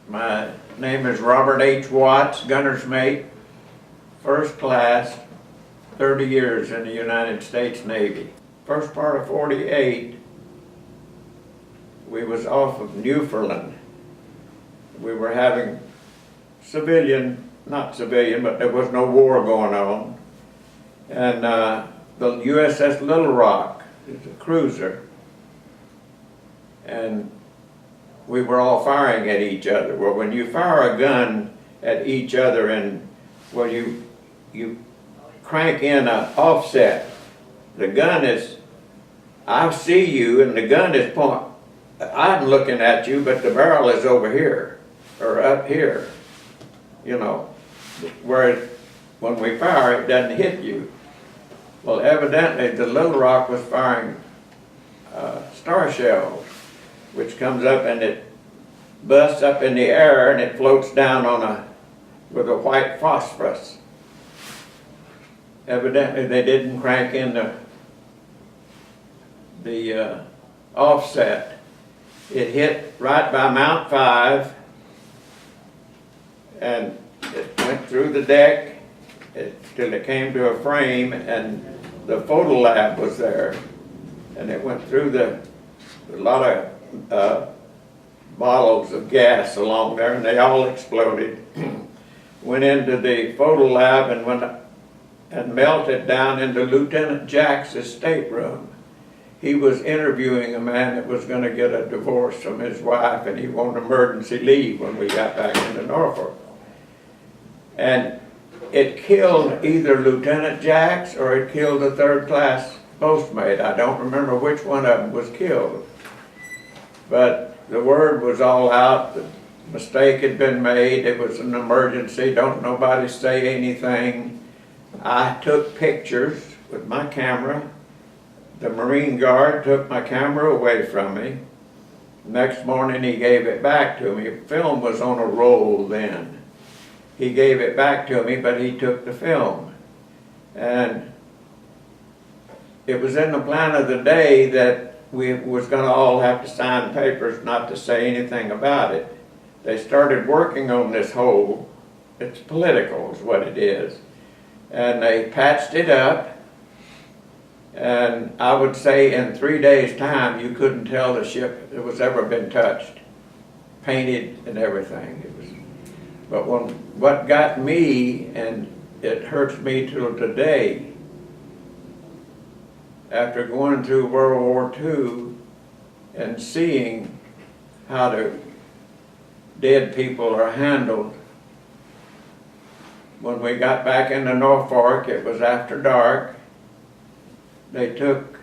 My name is Robert H. Watts, gunner's mate, first class, 30 years in the United States Navy. First part of '48, we was off of Newfoundland. We were having not civilian, but there was no war going on. And the USS Little Rock is a cruiser. And we were all firing at each other. Well, when you fire a gun at each other and, well, you crank in an offset, the gun is, I see you and the gun is pointing, I'm looking at you, but the barrel is over here, or up here, you know, where when we fire, it doesn't hit you. Well, evidently, the Little Rock was firing star shells, which comes up and it busts up in the air and it floats down with a white phosphorus. Evidently, they didn't crank in the offset. It hit right by Mount 5 and it went through the deck till it came to a frame, and the photo lab was there, and it went through a lot of bottles of gas along there, and they all exploded. Went into the photo lab and melted down into Lieutenant Jack's stateroom. He was interviewing a man that was going to get a divorce from his wife, and he wanted emergency leave when we got back into Norfolk. And it killed either Lieutenant Jacks or it killed the third class postmate. I don't remember which one of them was killed. But the word was all out, the mistake had been made, it was an emergency, don't nobody say anything. I took pictures with my camera. The Marine Guard took my camera away from me. Next morning he gave it back to me. Film was on a roll then. He gave it back to me, but he took the film. And it was in the plan of the day that we was going to all have to sign papers not to say anything about it. They started working on this whole, it's political is what it is. And they patched it up, and I would say in 3 days' time you couldn't tell the ship it was ever been touched, painted and everything. It was, but what got me, and it hurts me till today, after going through World War II and seeing how the dead people are handled, when we got back into Norfolk, it was after dark. They took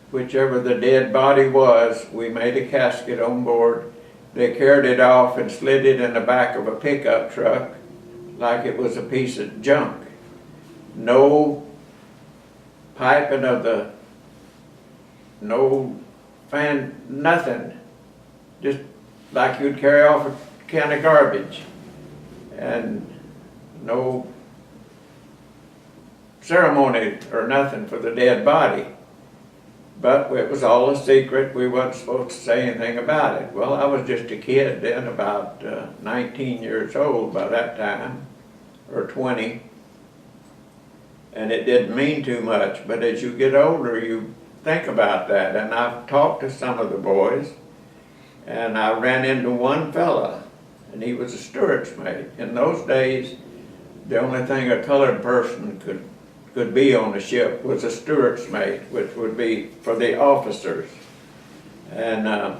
whichever the dead body was, we made a casket on board. They carried it off and slid it in the back of a pickup truck like it was a piece of junk. No piping of no fan, nothing. Just like you'd carry off a can of garbage. And no ceremony or nothing for the dead body. But it was all a secret. We wasn't supposed to say anything about it. Well, I was just a kid then, about 19 years old by that time, or 20. And it didn't mean too much. But as you get older, you think about that. And I've talked to some of the boys, and I ran into one fella, and he was a steward's mate. In those days, the only thing a colored person could be on the ship was a steward's mate, which would be for the officers. And I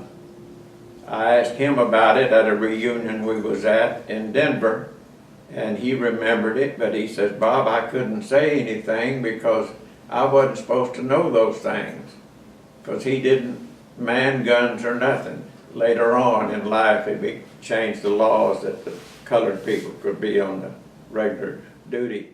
asked him about it at a reunion we was at in Denver, and he remembered it, but he says, "Bob, I couldn't say anything because I wasn't supposed to know those things," because he didn't man guns or nothing. Later on in life, he changed the laws that the colored people could be on the regular duty.